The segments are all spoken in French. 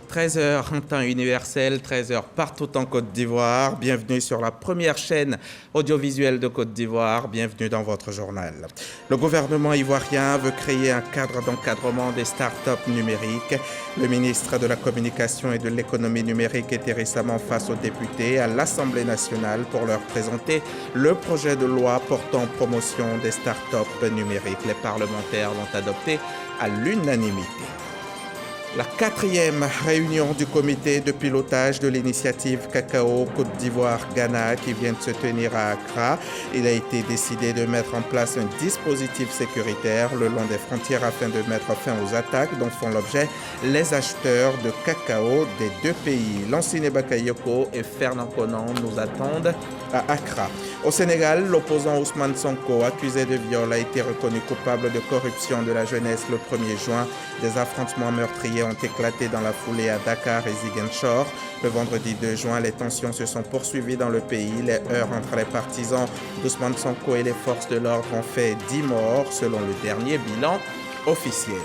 13h en temps universel, 13h partout en Côte d'Ivoire. Bienvenue sur la première chaîne audiovisuelle de Côte d'Ivoire. Bienvenue dans votre journal. Le gouvernement ivoirien veut créer un cadre d'encadrement des startups numériques. Le ministre de la Communication et de l'Économie numérique était récemment face aux députés à l'Assemblée nationale pour leur présenter le projet de loi portant promotion des startups numériques. Les parlementaires l'ont adopté à l'unanimité. La 4e réunion du comité de pilotage de l'initiative Cacao Côte d'Ivoire-Ghana qui vient de se tenir à Accra. Il a été décidé de mettre en place un dispositif sécuritaire le long des frontières afin de mettre fin aux attaques dont font l'objet les acheteurs de cacao des deux pays. Lansine Bakayoko et Fernand Conan nous attendent à Accra. Au Sénégal, l'opposant Ousmane Sonko, accusé de viol, a été reconnu coupable de corruption de la jeunesse le 1er juin. Des affrontements meurtriers ont éclaté dans la foulée à Dakar et Ziguinchor. Le vendredi 2 juin, les tensions se sont poursuivies dans le pays. Les heurts entre les partisans d'Ousmane Sonko et les forces de l'ordre ont fait 10 morts, selon le dernier bilan officiel.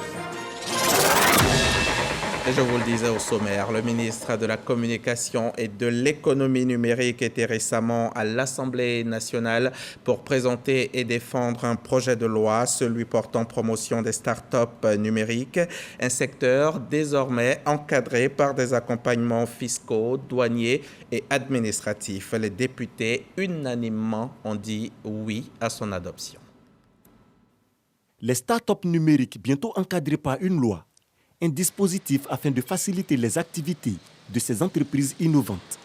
Et je vous le disais au sommaire, le ministre de la Communication et de l'Économie numérique était récemment à l'Assemblée nationale pour présenter et défendre un projet de loi, celui portant promotion des startups numériques, un secteur désormais encadré par des accompagnements fiscaux, douaniers et administratifs. Les députés unanimement ont dit oui à son adoption. Les startups numériques bientôt encadrées par une loi. Un dispositif afin de faciliter les activités de ces entreprises innovantes.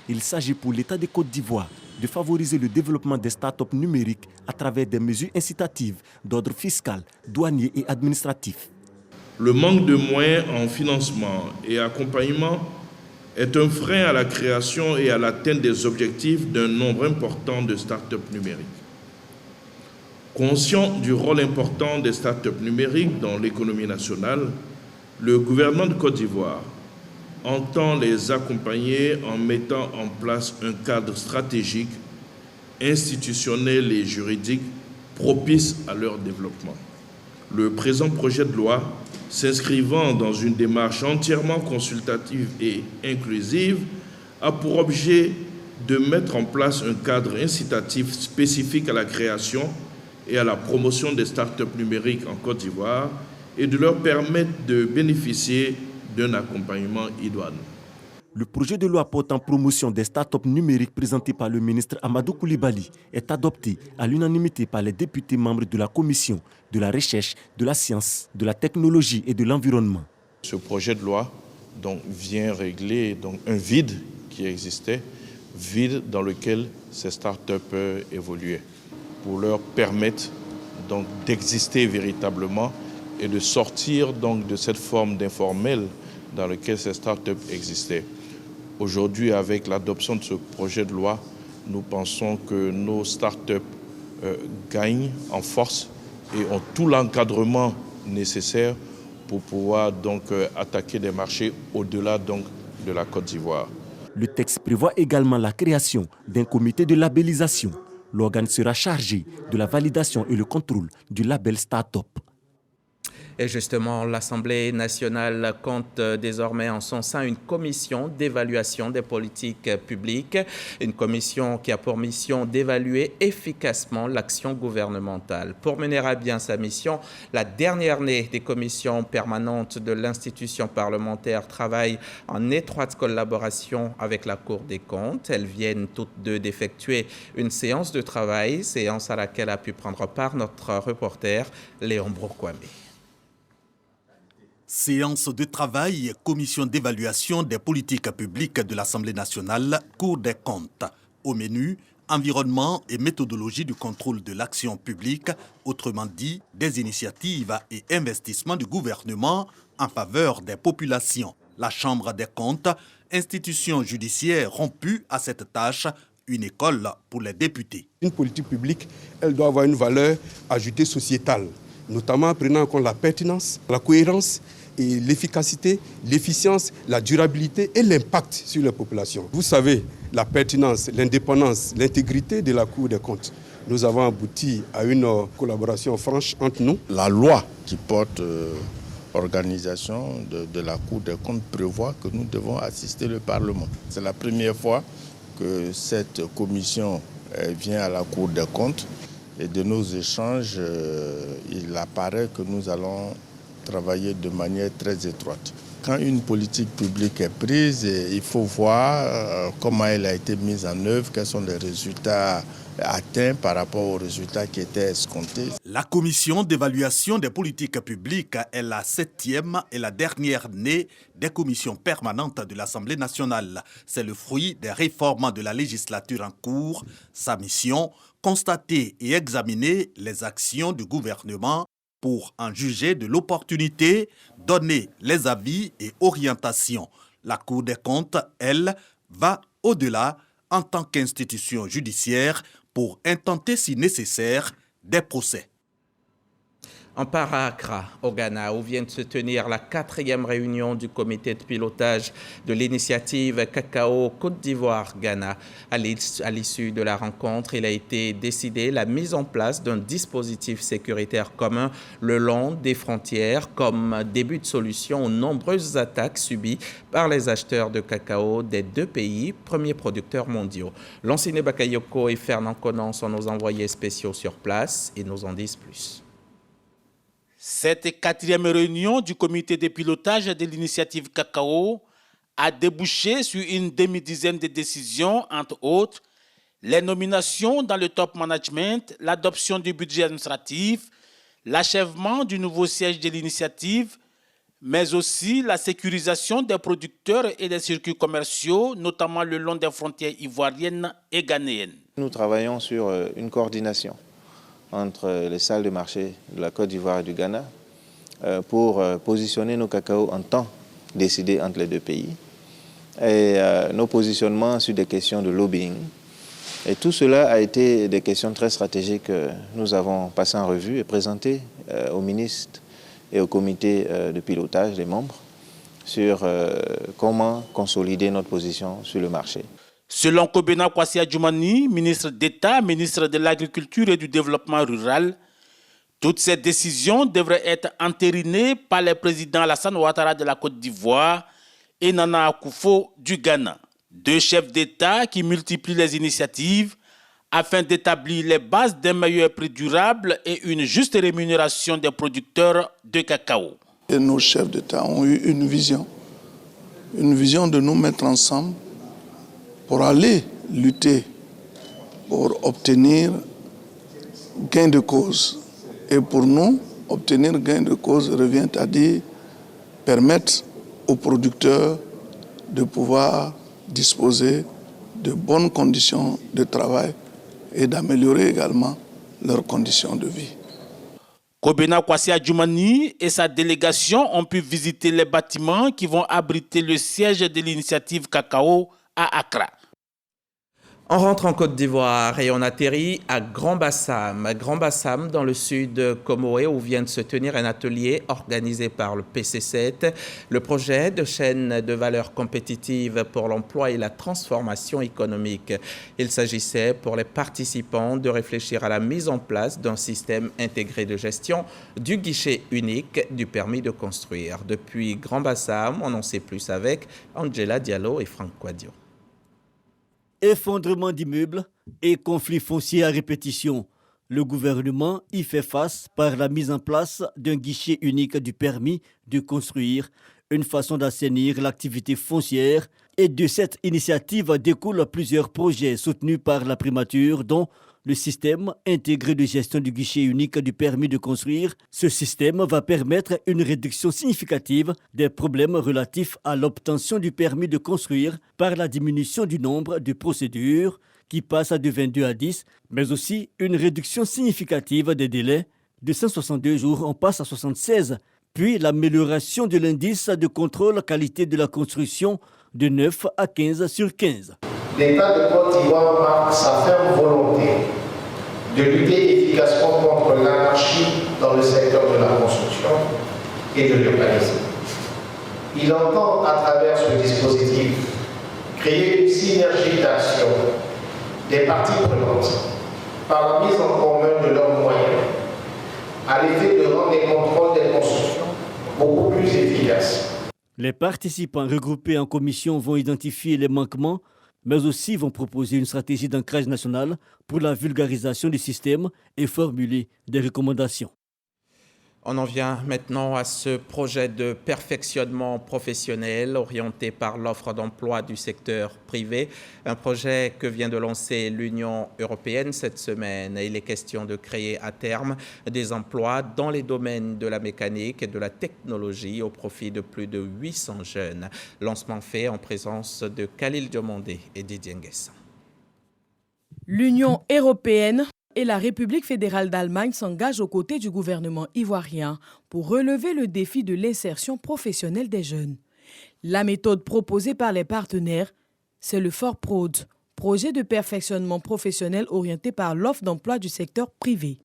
Il s'agit pour l'État de Côte d'Ivoire de favoriser le développement des startups numériques à travers des mesures incitatives d'ordre fiscal, douanier et administratif. Le manque de moyens en financement et accompagnement est un frein à la création et à l'atteinte des objectifs d'un nombre important de startups numériques. Conscient du rôle important des startups numériques dans l'économie nationale, le gouvernement de Côte d'Ivoire entend les accompagner en mettant en place un cadre stratégique, institutionnel et juridique propice à leur développement. Le présent projet de loi, s'inscrivant dans une démarche entièrement consultative et inclusive, a pour objet de mettre en place un cadre incitatif spécifique à la création et à la promotion des startups numériques en Côte d'Ivoire et de leur permettre de bénéficier d'un accompagnement idoine. Le projet de loi portant promotion des startups numériques présenté par le ministre Amadou Coulibaly est adopté à l'unanimité par les députés membres de la Commission de la recherche, de la science, de la technologie et de l'environnement. Ce projet de loi vient régler un vide qui existait, vide dans lequel ces startups évoluaient, pour leur permettre d'exister véritablement et de sortir de cette forme d'informel dans laquelle ces startups existaient. Aujourd'hui, avec l'adoption de ce projet de loi, nous pensons que nos startups gagnent en force et ont tout l'encadrement nécessaire pour pouvoir attaquer des marchés au-delà de la Côte d'Ivoire. Le texte prévoit également la création d'un comité de labellisation. L'organe sera chargé de la validation et le contrôle du label Startup. Et justement, l'Assemblée nationale compte désormais en son sein une commission d'évaluation des politiques publiques, une commission qui a pour mission d'évaluer efficacement l'action gouvernementale. Pour mener à bien sa mission, la dernière née des commissions permanentes de l'institution parlementaire travaille en étroite collaboration avec la Cour des comptes. Elles viennent toutes deux d'effectuer une séance de travail, séance à laquelle a pu prendre part notre reporter Léon Brokwame. Séance de travail, commission d'évaluation des politiques publiques de l'Assemblée nationale, Cour des comptes. Au menu, environnement et méthodologie du contrôle de l'action publique, autrement dit, des initiatives et investissements du gouvernement en faveur des populations. La Chambre des comptes, institution judiciaire rompue à cette tâche, une école pour les députés. Une politique publique, elle doit avoir une valeur ajoutée sociétale, notamment prenant en compte la pertinence, la cohérence et l'efficacité, l'efficience, la durabilité et l'impact sur les populations. Vous savez, la pertinence, l'indépendance, l'intégrité de la Cour des comptes. Nous avons abouti à une collaboration franche entre nous. La loi qui porte organisation de la Cour des comptes prévoit que nous devons assister le Parlement. C'est la première fois que cette commission vient à la Cour des comptes et de nos échanges, il apparaît que nous allons travailler de manière très étroite. Quand une politique publique est prise, il faut voir comment elle a été mise en œuvre, quels sont les résultats atteints par rapport aux résultats qui étaient escomptés. La commission d'évaluation des politiques publiques est la 7e et la dernière née des commissions permanentes de l'Assemblée nationale. C'est le fruit des réformes de la législature en cours. Sa mission, constater et examiner les actions du gouvernement pour en juger de l'opportunité, donner les avis et orientations. La Cour des comptes, elle, va au-delà en tant qu'institution judiciaire pour intenter, si nécessaire, des procès. On part à Accra, au Ghana, où vient de se tenir la 4e réunion du comité de pilotage de l'initiative Cacao Côte d'Ivoire-Ghana. À l'issue de la rencontre, il a été décidé la mise en place d'un dispositif sécuritaire commun le long des frontières comme début de solution aux nombreuses attaques subies par les acheteurs de cacao des deux pays, premiers producteurs mondiaux. Lansine Bakayoko et Fernand Conan sont nos envoyés spéciaux sur place et nous en disent plus. Cette 4e réunion du comité de pilotage de l'initiative Cacao a débouché sur une demi-dizaine de décisions, entre autres, les nominations dans le top management, l'adoption du budget administratif, l'achèvement du nouveau siège de l'initiative, mais aussi la sécurisation des producteurs et des circuits commerciaux, notamment le long des frontières ivoiriennes et ghanéennes. Nous travaillons sur une coordination entre les salles de marché de la Côte d'Ivoire et du Ghana pour positionner nos cacaos en temps décidé entre les deux pays et nos positionnements sur des questions de lobbying. Et tout cela a été des questions très stratégiques que nous avons passées en revue et présentées au ministre et au comité de pilotage des membres sur comment consolider notre position sur le marché. Selon Kobena Kwasi Adjumani, ministre d'État, ministre de l'Agriculture et du Développement rural, toutes ces décisions devraient être entérinées par le président Alassane Ouattara de la Côte d'Ivoire et Nana Akufo du Ghana. Deux chefs d'État qui multiplient les initiatives afin d'établir les bases d'un meilleur prix durable et une juste rémunération des producteurs de cacao. Et nos chefs d'État ont eu une vision de nous mettre ensemble pour aller lutter, pour obtenir gain de cause. Et pour nous, obtenir gain de cause revient à dire permettre aux producteurs de pouvoir disposer de bonnes conditions de travail et d'améliorer également leurs conditions de vie. Kobena Kwasi Adjumani et sa délégation ont pu visiter les bâtiments qui vont abriter le siège de l'initiative Cacao à Accra. On rentre en Côte d'Ivoire et on atterrit à Grand-Bassam. Grand-Bassam, dans le sud de Comoé, où vient de se tenir un atelier organisé par le PC7, le projet de chaîne de valeur compétitive pour l'emploi et la transformation économique. Il s'agissait pour les participants de réfléchir à la mise en place d'un système intégré de gestion du guichet unique du permis de construire. Depuis Grand-Bassam, on en sait plus avec Angela Diallo et Franck Quadio. Effondrement d'immeubles et conflits fonciers à répétition. Le gouvernement y fait face par la mise en place d'un guichet unique du permis de construire, une façon d'assainir l'activité foncière. Et de cette initiative découlent plusieurs projets soutenus par la primature, dont le système intégré de gestion du guichet unique du permis de construire. Ce système va permettre une réduction significative des problèmes relatifs à l'obtention du permis de construire par la diminution du nombre de procédures qui passe de 22 à 10, mais aussi une réduction significative des délais. De 162 jours, on passe à 76. Puis l'amélioration de l'indice de contrôle qualité de la construction de 9 à 15 sur 15. L'État de Côte d'Ivoire marque sa ferme volonté de lutter efficacement contre l'anarchie dans le secteur de la construction et de l'urbanisme. Il entend, à travers ce dispositif, créer une synergie d'action des parties prenantes par la mise en commun de leurs moyens, à l'effet de rendre les contrôles des constructions beaucoup plus efficace. Les participants regroupés en commission vont identifier les manquements, mais aussi vont proposer une stratégie d'ancrage national pour la vulgarisation du système et formuler des recommandations. On en vient maintenant à ce projet de perfectionnement professionnel orienté par l'offre d'emploi du secteur privé, un projet que vient de lancer l'Union européenne cette semaine. Il est question de créer à terme des emplois dans les domaines de la mécanique et de la technologie au profit de plus de 800 jeunes. Lancement fait en présence de Khalil Diomandé et Didier Nguessan. L'Union européenne et la République fédérale d'Allemagne s'engagent aux côtés du gouvernement ivoirien pour relever le défi de l'insertion professionnelle des jeunes. La méthode proposée par les partenaires, c'est le FORPROD, projet de perfectionnement professionnel orienté par l'offre d'emploi du secteur privé.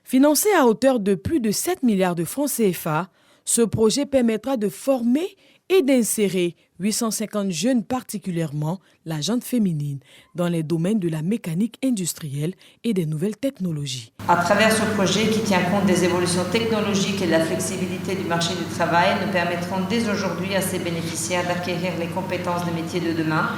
Financé à hauteur de plus de 7 milliards de francs CFA, ce projet permettra de former et d'insérer 850 jeunes, particulièrement la gente féminine, dans les domaines de la mécanique industrielle et des nouvelles technologies. À travers ce projet qui tient compte des évolutions technologiques et de la flexibilité du marché du travail, nous permettrons dès aujourd'hui à ces bénéficiaires d'acquérir les compétences des métiers de demain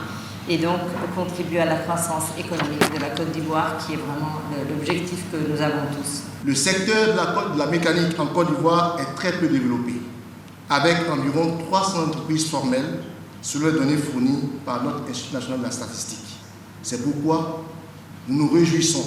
et donc contribuer à la croissance économique de la Côte d'Ivoire, qui est vraiment l'objectif que nous avons tous. Le secteur de la mécanique en Côte d'Ivoire est très peu développé, avec environ 300 entreprises formelles, selon les données fournies par notre Institut national de la statistique. C'est pourquoi nous nous réjouissons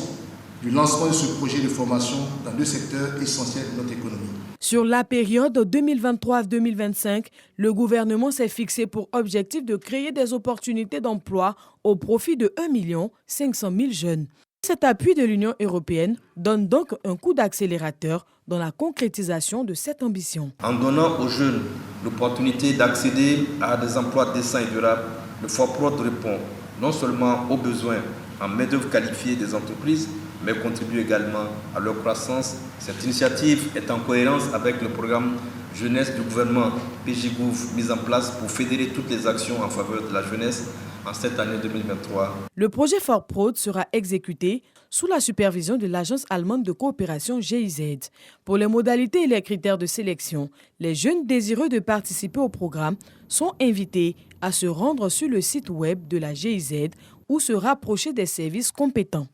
du lancement de ce projet de formation dans deux secteurs essentiels de notre économie. Sur la période 2023-2025, le gouvernement s'est fixé pour objectif de créer des opportunités d'emploi au profit de 1 500 000 jeunes. Cet appui de l'Union européenne donne donc un coup d'accélérateur dans la concrétisation de cette ambition. En donnant aux jeunes l'opportunité d'accéder à des emplois décents et durables, le FORPROD répond non seulement aux besoins en main-d'œuvre qualifiée des entreprises, mais contribue également à leur croissance. Cette initiative est en cohérence avec le programme jeunesse du gouvernement PJGouv mis en place pour fédérer toutes les actions en faveur de la jeunesse en cette année 2023. Le projet FORPROD sera exécuté sous la supervision de l'Agence allemande de coopération GIZ. Pour les modalités et les critères de sélection, les jeunes désireux de participer au programme sont invités à se rendre sur le site web de la GIZ ou se rapprocher des services compétents.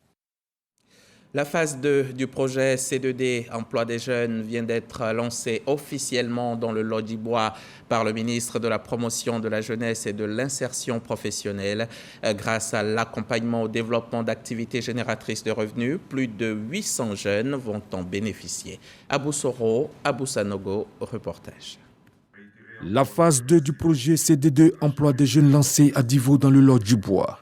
La phase 2 du projet C2D Emploi des jeunes vient d'être lancée officiellement dans le Lodibois par le ministre de la Promotion de la Jeunesse et de l'Insertion professionnelle. Grâce à l'accompagnement au développement d'activités génératrices de revenus, plus de 800 jeunes vont en bénéficier. Abou Soro, Abou Sanogo, reportage. La phase 2 du projet CD2 Emploi des jeunes lancé à Divo dans le Lodibois.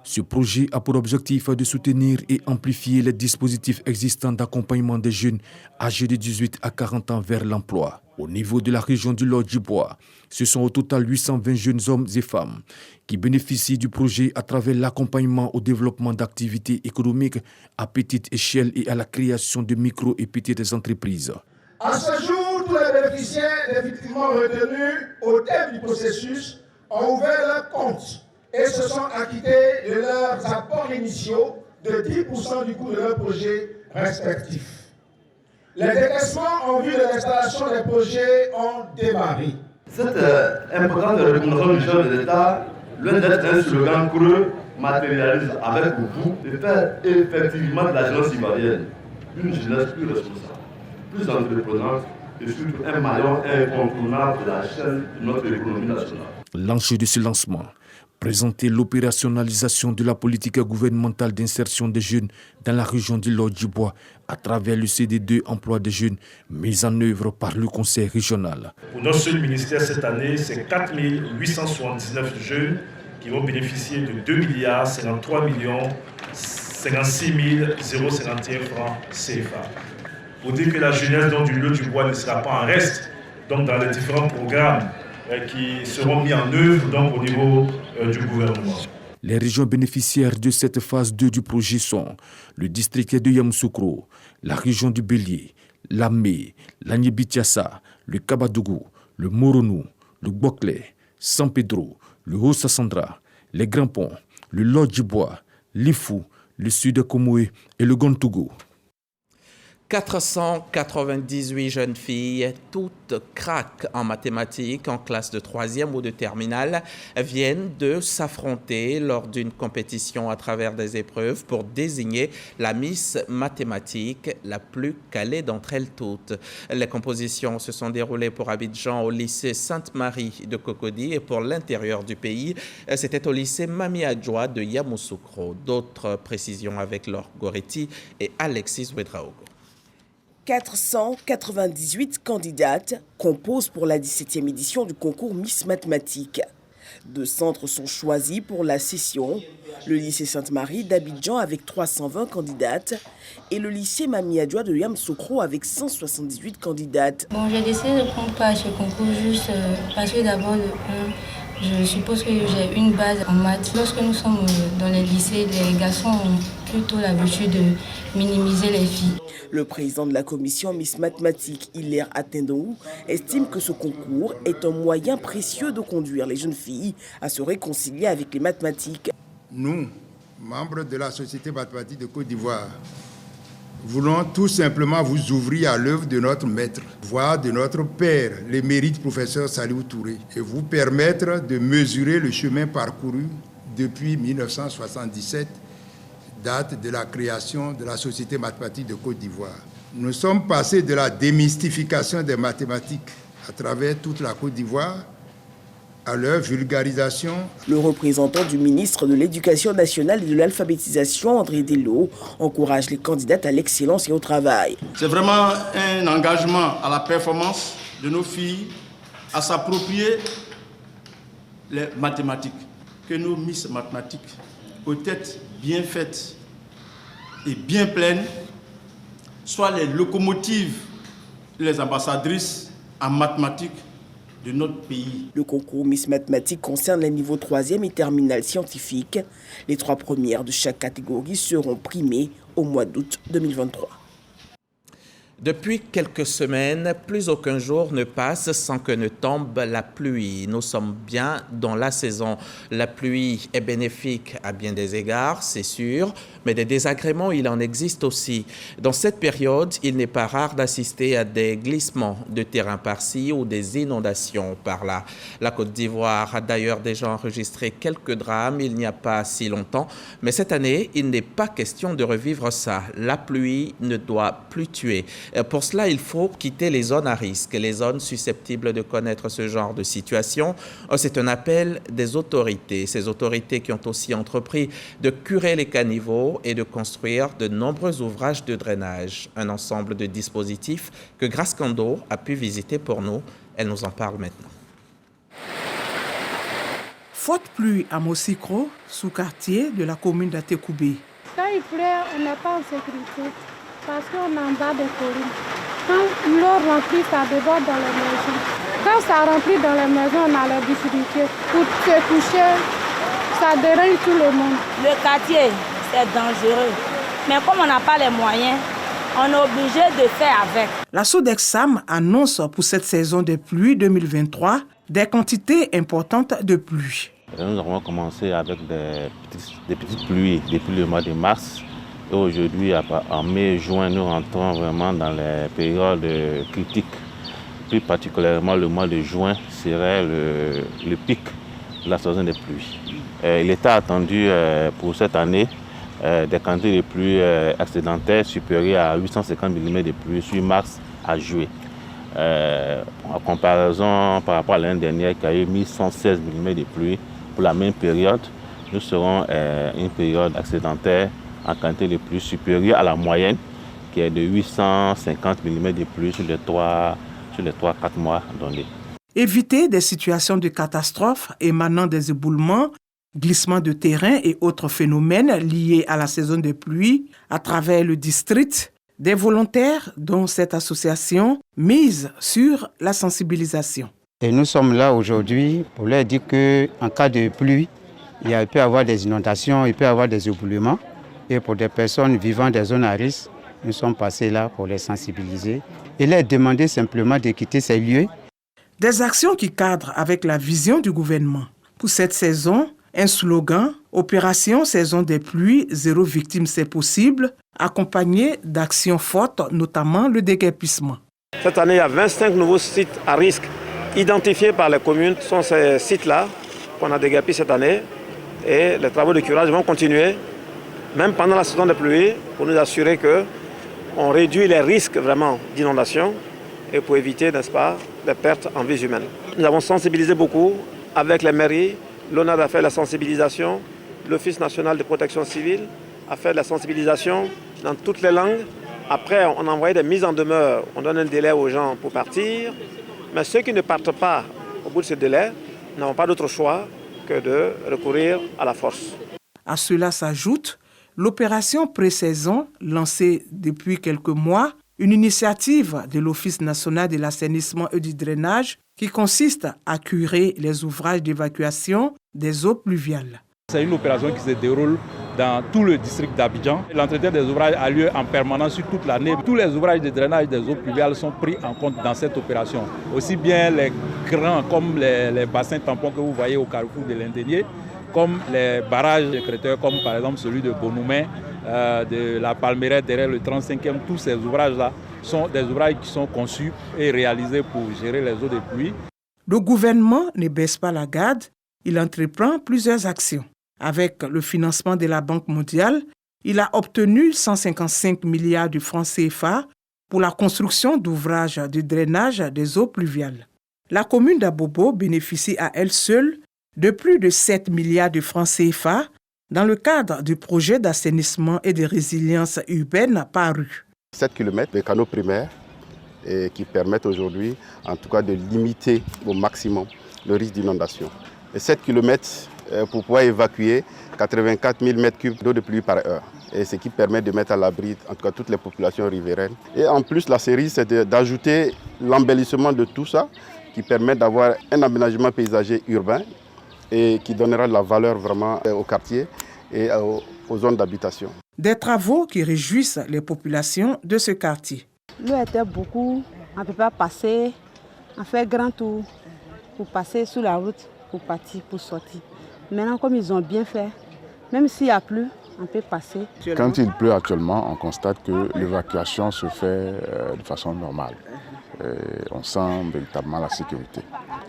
Ce projet a pour objectif de soutenir et amplifier les dispositifs existants d'accompagnement des jeunes âgés de 18 à 40 ans vers l'emploi. Au niveau de la région du Lodibois, ce sont au total 820 jeunes hommes et femmes qui bénéficient du projet à travers l'accompagnement au développement d'activités économiques à petite échelle et à la création de micro et petites entreprises. À ce jour, tous les bénéficiaires effectivement retenus au terme du processus ont ouvert leur compte et se sont acquittés de leurs apports initiaux de 10% du coût de leur projet respectif. Les décaissements en vue de l'installation des projets ont démarré. Cette importante recommandation du chef de l'État, loin d'être un slogan creux, matérialise avec beaucoup de faire effectivement de la jeunesse ivoirienne une jeunesse plus responsable, plus entreprenante et surtout un maillon incontournable de la chaîne de notre économie nationale. L'enjeu de ce lancement, présenter l'opérationnalisation de la politique gouvernementale d'insertion des jeunes dans la région du Lodibois à travers le CD2 Emploi des jeunes mis en œuvre par le Conseil régional. Pour notre seul ministère cette année, c'est 4 879 jeunes qui vont bénéficier de 2 milliards 53 millions 56 051 francs CFA. Pour dire que la jeunesse du Lodibois ne sera pas en reste donc dans les différents programmes qui seront mis en œuvre donc, au niveau du gouvernement. Les régions bénéficiaires de cette phase 2 du projet sont le district de Yamoussoukro, la région du Bélier, l'Amé, l'Agnébitiassa, le Kabadougou, le Moronou, le Bokle, San Pedro, le Haut-Sassandra, les Grands Ponts, le Lodibois, l'Ifou, le Sud-Komoé et le Gontougou. 498 jeunes filles, toutes craques en mathématiques, en classe de 3e ou de terminale, viennent de s'affronter lors d'une compétition à travers des épreuves pour désigner la Miss Mathématiques la plus calée d'entre elles toutes. Les compositions se sont déroulées pour Abidjan au lycée Sainte-Marie de Cocody et pour l'intérieur du pays, c'était au lycée Mami Adjoa de Yamoussoukro. D'autres précisions avec Laure Goretti et Alexis Ouedraogo. 498 candidates composent pour la 17e édition du concours Miss Mathématiques. 2 centres sont choisis pour la session, le lycée Sainte-Marie d'Abidjan avec 320 candidates et le lycée Mami Adjoa de Yamoussoukro avec 178 candidates. Bon, j'ai décidé de prendre part à ce concours juste parce que d'abord, je suppose que j'ai une base en maths. Lorsque nous sommes dans les lycées, les garçons ont plutôt l'habitude de minimiser les filles. Le président de la commission Miss Mathématiques, Hilaire Atendou, estime que ce concours est un moyen précieux de conduire les jeunes filles à se réconcilier avec les mathématiques. Nous, membres de la Société mathématique de Côte d'Ivoire, voulons tout simplement vous ouvrir à l'œuvre de notre maître, voire de notre père, l'émérite professeur Saliou Touré, et vous permettre de mesurer le chemin parcouru depuis 1977, date de la création de la Société mathématique de Côte d'Ivoire. Nous sommes passés de la démystification des mathématiques à travers toute la Côte d'Ivoire à leur vulgarisation. Le représentant du ministre de l'Éducation nationale et de l'alphabétisation, André Dello, encourage les candidates à l'excellence et au travail. C'est vraiment un engagement à la performance de nos filles, à s'approprier les mathématiques, que nos Miss mathématiques, aux têtes bien faites et bien pleines, soient les locomotives, les ambassadrices en mathématiques de notre pays. Le concours Miss Mathématiques concerne les niveaux 3e et terminale scientifique. Les 3 premières de chaque catégorie seront primées au mois d'août 2023. Depuis quelques semaines, plus aucun jour ne passe sans que ne tombe la pluie. Nous sommes bien dans la saison. La pluie est bénéfique à bien des égards, c'est sûr, mais des désagréments, il en existe aussi. Dans cette période, il n'est pas rare d'assister à des glissements de terrain par-ci ou des inondations par-là. La Côte d'Ivoire a d'ailleurs déjà enregistré quelques drames il n'y a pas si longtemps, mais cette année, il n'est pas question de revivre ça. La pluie ne doit plus tuer. Pour cela, il faut quitter les zones à risque, les zones susceptibles de connaître ce genre de situation. C'est un appel des autorités, ces autorités qui ont aussi entrepris de curer les caniveaux et de construire de nombreux ouvrages de drainage. Un ensemble de dispositifs que Grace Kando a pu visiter pour nous. Elle nous en parle maintenant. Forte pluie à Mosikro, sous-quartier de la commune d'Atekoubé. Quand il pleut, on n'est pas en sécurité. Parce qu'on est en bas des collines. Quand l'eau remplit, ça déborde dans les maisons. Quand ça remplit dans les maisons, on a la difficulté. Pour se coucher, ça dérange tout le monde. Le quartier, c'est dangereux. Mais comme on n'a pas les moyens, on est obligé de faire avec. La Sodexam annonce pour cette saison de pluie 2023 des quantités importantes de pluie. Nous avons commencé avec des petites pluies depuis le mois de mars. Et aujourd'hui, en mai-juin, nous rentrons vraiment dans les périodes critiques. Plus particulièrement, le mois de juin serait le pic de la saison des pluies. Il était attendu pour cette année des quantités de pluie excédentaires supérieures à 850 mm de pluie sur mars à juillet. En comparaison par rapport à l'année dernière qui a eu 1116 mm de pluie pour la même période, nous serons une période excédentaire en quantité de pluie supérieure à la moyenne qui est de 850 mm de pluie sur les 3-4 mois donnés. Éviter des situations de catastrophe émanant des éboulements, glissements de terrain et autres phénomènes liés à la saison des pluies à travers le district, des volontaires dont cette association mise sur la sensibilisation. Et nous sommes là aujourd'hui pour leur dire qu'en cas de pluie, il peut y avoir des inondations, il peut y avoir des éboulements. Et pour des personnes vivant des zones à risque, nous sommes passés là pour les sensibiliser et leur demander simplement de quitter ces lieux. Des actions qui cadrent avec la vision du gouvernement. Pour cette saison, Un slogan, Opération Saison des pluies, 0 victime c'est possible, accompagné d'actions fortes, notamment le déguerpissement. Cette année, il y a 25 nouveaux sites à risque identifiés par les communes. Ce sont ces sites-là qu'on a déguerpis cette année. Et les travaux de curage vont continuer, même pendant la saison des pluies, pour nous assurer qu'on réduit les risques vraiment d'inondation et pour éviter, n'est-ce pas, les pertes en vies humaines. Nous avons sensibilisé beaucoup avec les mairies. L'ONAD a fait la sensibilisation. L'Office national de protection civile a fait la sensibilisation dans toutes les langues. Après, on a envoyé des mises en demeure. On donne un délai aux gens pour partir. Mais ceux qui ne partent pas au bout de ce délai n'ont pas d'autre choix que de recourir à la force. À cela s'ajoute l'opération pré-saison lancée depuis quelques mois, une initiative de l'Office national de l'assainissement et du drainage qui consiste à curer les ouvrages d'évacuation des eaux pluviales. C'est une opération qui se déroule dans tout le district d'Abidjan. L'entretien des ouvrages a lieu en permanence sur toute l'année. Tous les ouvrages de drainage des eaux pluviales sont pris en compte dans cette opération. Aussi bien les grands comme les bassins tampons que vous voyez au carrefour de l'Indénié, comme les barrages de Créteurs, comme par exemple celui de Bonoumen, de la Palmeraie derrière le 35e. Tous ces ouvrages-là sont des ouvrages qui sont conçus et réalisés pour gérer les eaux de pluie. Le gouvernement ne baisse pas la garde, il entreprend plusieurs actions. Avec le financement de la Banque mondiale, il a obtenu 155 milliards de francs CFA pour la construction d'ouvrages de drainage des eaux pluviales. La commune d'Abobo bénéficie à elle seule de plus de 7 milliards de francs CFA dans le cadre du projet d'assainissement et de résilience urbaine PARU. 7 km de canaux primaires qui permettent aujourd'hui, en tout cas, de limiter au maximum le risque d'inondation. Et 7 km pour pouvoir évacuer 84 000 m3 d'eau de pluie par heure. Et ce qui permet de mettre à l'abri, en tout cas, toutes les populations riveraines. Et en plus, la série, c'est d'ajouter l'embellissement de tout ça, qui permet d'avoir un aménagement paysager urbain et qui donnera de la valeur vraiment au quartier et aux zones d'habitation. Des travaux qui réjouissent les populations de ce quartier. L'eau était beaucoup, on ne peut pas passer, on fait grand tour pour passer sur la route, pour partir, pour sortir. Maintenant, comme ils ont bien fait, même s'il n'y a plus, on peut passer. Quand il pleut actuellement, on constate que l'évacuation se fait de façon normale. On sent véritablement la sécurité.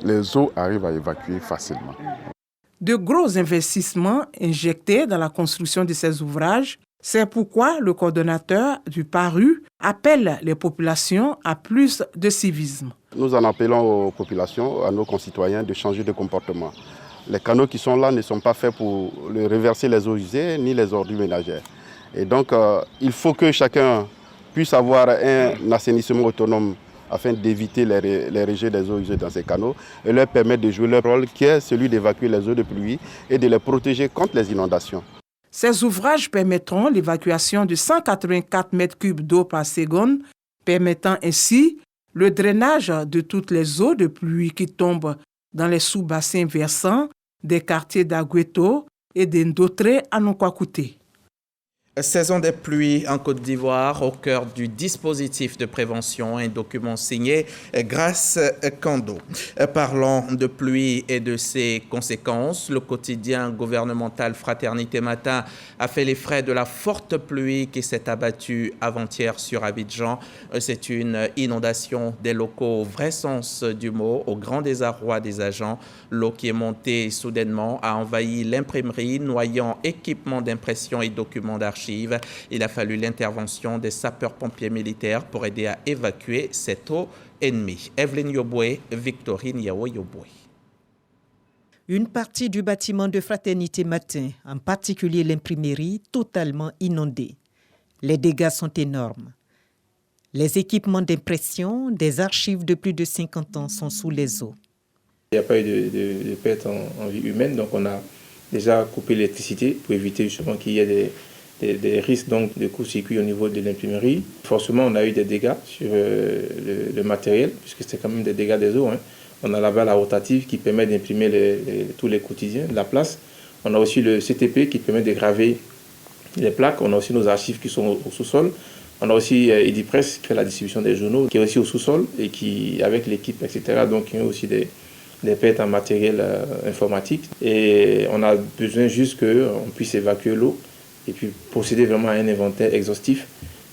Les eaux arrivent à évacuer facilement. De gros investissements injectés dans la construction de ces ouvrages, c'est pourquoi le coordonnateur du PARU appelle les populations à plus de civisme. Nous en appelons aux populations, à nos concitoyens, de changer de comportement. Les canaux qui sont là ne sont pas faits pour reverser les eaux usées ni les ordures ménagères. Et donc, il faut que chacun puisse avoir un assainissement autonome afin d'éviter les rejets des eaux usées dans ces canaux et leur permettre de jouer leur rôle qui est celui d'évacuer les eaux de pluie et de les protéger contre les inondations. Ces ouvrages permettront l'évacuation de 184 m3 d'eau par seconde, permettant ainsi le drainage de toutes les eaux de pluie qui tombent dans les sous-bassins versants des quartiers d'Agoueto et d'Ndotré à Nkwakouté. Saison des pluies en Côte d'Ivoire, au cœur du dispositif de prévention, un document signé Grace Kando. Parlons de pluie et de ses conséquences. Le quotidien gouvernemental Fraternité Matin a fait les frais de la forte pluie qui s'est abattue avant-hier sur Abidjan. C'est une inondation des locaux au vrai sens du mot, au grand désarroi des agents. L'eau qui est montée soudainement a envahi l'imprimerie, noyant équipements d'impression et documents d'archives. Il a fallu l'intervention des sapeurs-pompiers militaires pour aider à évacuer cette eau ennemie. Evelyne Yoboué, Victorine Yao Yoboué. Une partie du bâtiment de Fraternité Matin, en particulier l'imprimerie, totalement inondée. Les dégâts sont énormes. Les équipements d'impression, des archives de plus de 50 ans sont sous les eaux. Il n'y a pas eu de perte en vie humaine, donc on a déjà coupé l'électricité pour éviter justement qu'il y ait des risques donc, de court-circuit au niveau de l'imprimerie. Forcément, on a eu des dégâts sur le matériel, puisque c'est quand même des dégâts des eaux. Hein. On a la balle à rotative qui permet d'imprimer tous les quotidiens de la place. On a aussi le CTP qui permet de graver les plaques. On a aussi nos archives qui sont au sous-sol. On a aussi Edipress qui fait la distribution des journaux, qui est aussi au sous-sol et qui, avec l'équipe, etc., donc il y a aussi des des pertes en matériel informatique. Et on a besoin juste qu'on puisse évacuer l'eau et puis procéder vraiment à un inventaire exhaustif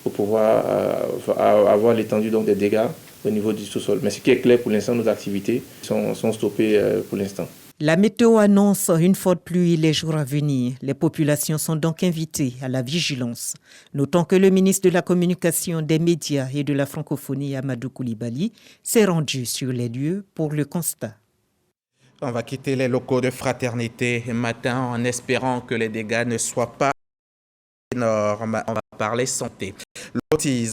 pour pouvoir avoir l'étendue donc, des dégâts au niveau du sous-sol. Mais ce qui est clair pour l'instant, nos activités sont stoppées pour l'instant. La météo annonce une forte pluie les jours à venir. Les populations sont donc invitées à la vigilance. Notons que le ministre de la Communication, des Médias et de la Francophonie, Amadou Coulibaly, s'est rendu sur les lieux pour le constat. On va quitter les locaux de Fraternité matin en espérant que les dégâts ne soient pas énormes. On va parler santé. L'autisme,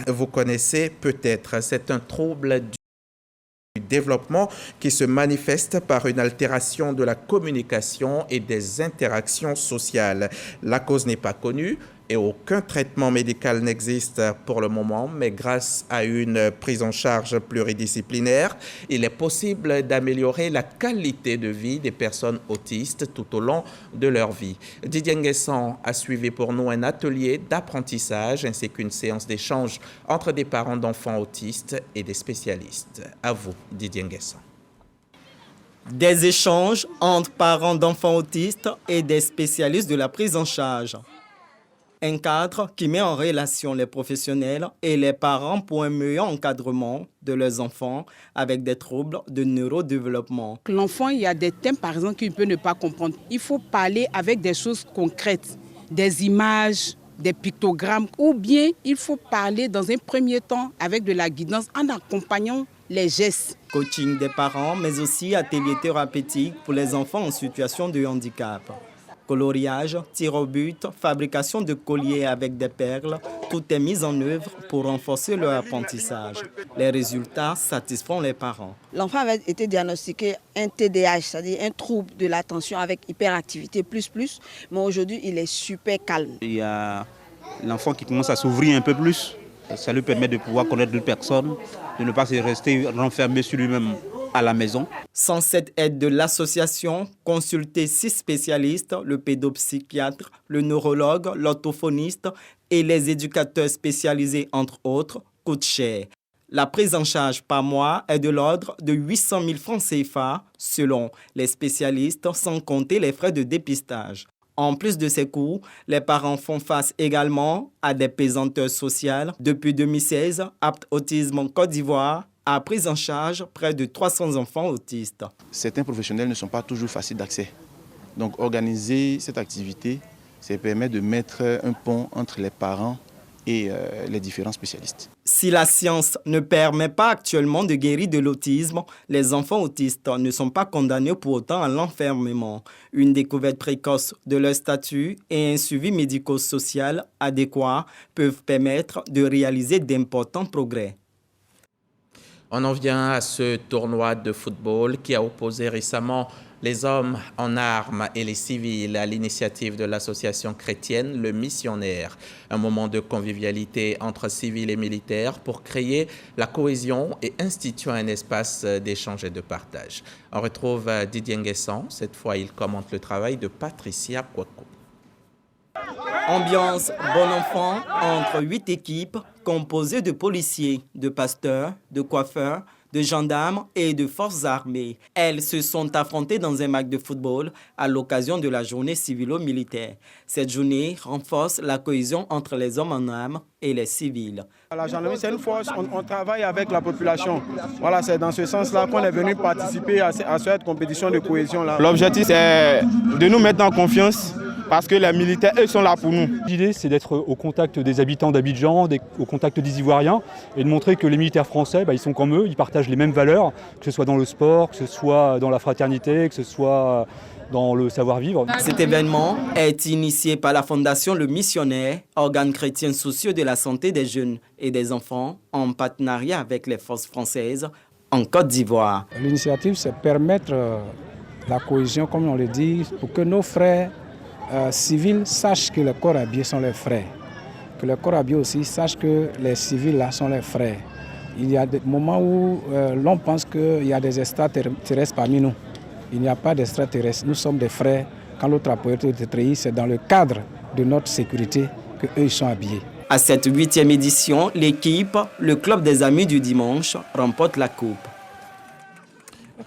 vous connaissez peut-être, c'est un trouble du développement qui se manifeste par une altération de la communication et des interactions sociales. La cause n'est pas connue et aucun traitement médical n'existe pour le moment, mais grâce à une prise en charge pluridisciplinaire, il est possible d'améliorer la qualité de vie des personnes autistes tout au long de leur vie. Didier Nguessan a suivi pour nous un atelier d'apprentissage ainsi qu'une séance d'échange entre des parents d'enfants autistes et des spécialistes. À vous, Didier Nguessan. Des échanges entre parents d'enfants autistes et des spécialistes de la prise en charge. Un cadre qui met en relation les professionnels et les parents pour un meilleur encadrement de leurs enfants avec des troubles de neurodéveloppement. L'enfant, il y a des thèmes, par exemple, qu'il peut ne pas comprendre. Il faut parler avec des choses concrètes, des images, des pictogrammes, ou bien il faut parler dans un premier temps avec de la guidance en accompagnant les gestes. Coaching des parents, mais aussi ateliers thérapeutiques pour les enfants en situation de handicap. Coloriage, tir au but, fabrication de colliers avec des perles, tout est mis en œuvre pour renforcer leur apprentissage. Les résultats satisfont les parents. L'enfant avait été diagnostiqué un TDAH, c'est-à-dire un trouble de l'attention avec hyperactivité plus, mais aujourd'hui il est super calme. Il y a l'enfant qui commence à s'ouvrir un peu plus, ça lui permet de pouvoir connaître d'autres personnes, de ne pas se rester renfermé sur lui-même à la maison. Sans cette aide de l'association, consulter 6 spécialistes, le pédopsychiatre, le neurologue, l'orthophoniste et les éducateurs spécialisés entre autres, coûte cher. La prise en charge par mois est de l'ordre de 800 000 francs CFA selon les spécialistes, sans compter les frais de dépistage. En plus de ces coûts, les parents font face également à des pesanteurs sociales. Depuis 2016, Apt Autisme Côte d'Ivoire a pris en charge près de 300 enfants autistes. Certains professionnels ne sont pas toujours faciles d'accès. Donc organiser cette activité, ça permet de mettre un pont entre les parents et les différents spécialistes. Si la science ne permet pas actuellement de guérir de l'autisme, les enfants autistes ne sont pas condamnés pour autant à l'enfermement. Une découverte précoce de leur statut et un suivi médico-social adéquat peuvent permettre de réaliser d'importants progrès. On en vient à ce tournoi de football qui a opposé récemment les hommes en armes et les civils à l'initiative de l'association chrétienne Le Missionnaire. Un moment de convivialité entre civils et militaires pour créer la cohésion et instituer un espace d'échange et de partage. On retrouve Didier Nguessan. Cette fois, il commente le travail de Patricia Kwako. Ambiance bon enfant entre 8 équipes composées de policiers, de pasteurs, de coiffeurs, de gendarmes et de forces armées. Elles se sont affrontées dans un match de football à l'occasion de la journée civilo-militaire. Cette journée renforce la cohésion entre les hommes en armes et les civils. La gendarmerie, c'est une force, on travaille avec la population. Voilà, c'est dans ce sens-là qu'on est venu participer à cette compétition de cohésion-là. L'objectif, c'est de nous mettre en confiance parce que les militaires, eux, sont là pour nous. L'idée, c'est d'être au contact des habitants d'Abidjan, au contact des Ivoiriens, et de montrer que les militaires français, ils sont comme eux, ils partagent les mêmes valeurs, que ce soit dans le sport, que ce soit dans la fraternité, que ce soit dans le savoir-vivre. Cet événement est initié par la Fondation Le Missionnaire, organe chrétien soucieux de la santé des jeunes et des enfants, en partenariat avec les forces françaises en Côte d'Ivoire. L'initiative, c'est permettre la cohésion, comme on le dit, pour que nos frères civils sachent que les corps habillés sont leurs frères, que les corps habillés aussi sachent que les civils là sont leurs frères. Il y a des moments où l'on pense qu'il y a des extraterrestres parmi nous. Il n'y a pas d'extraterrestres, nous sommes des frères. Quand l'autre a pu être trahi, c'est dans le cadre de notre sécurité qu'eux sont habillés. À cette 8e édition, l'équipe, le Club des Amis du Dimanche, remporte la coupe.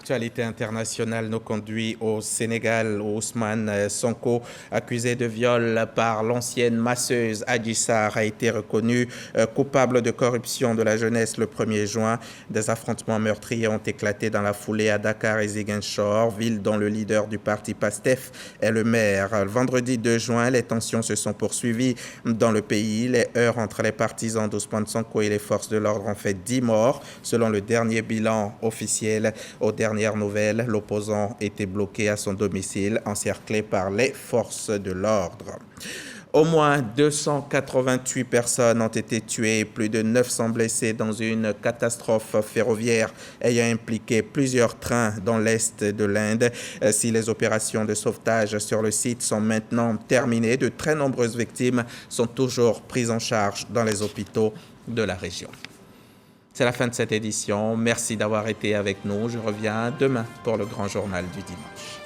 Actualité internationale nous conduit au Sénégal où Ousmane Sonko, accusé de viol par l'ancienne masseuse Adji Sarr, a été reconnu coupable de corruption de la jeunesse le 1er juin. Des affrontements meurtriers ont éclaté dans la foulée à Dakar et Ziguinchor, ville dont le leader du parti PASTEF est le maire. Le vendredi 2 juin, les tensions se sont poursuivies dans le pays. Les heurts entre les partisans d'Ousmane Sonko et les forces de l'ordre ont fait 10 morts. Selon le dernier bilan officiel, aux dernières nouvelles, l'opposant était bloqué à son domicile, encerclé par les forces de l'ordre. Au moins 288 personnes ont été tuées et plus de 900 blessés dans une catastrophe ferroviaire ayant impliqué plusieurs trains dans l'est de l'Inde. Si les opérations de sauvetage sur le site sont maintenant terminées, de très nombreuses victimes sont toujours prises en charge dans les hôpitaux de la région. C'est la fin de cette édition. Merci d'avoir été avec nous. Je reviens demain pour le grand journal du dimanche.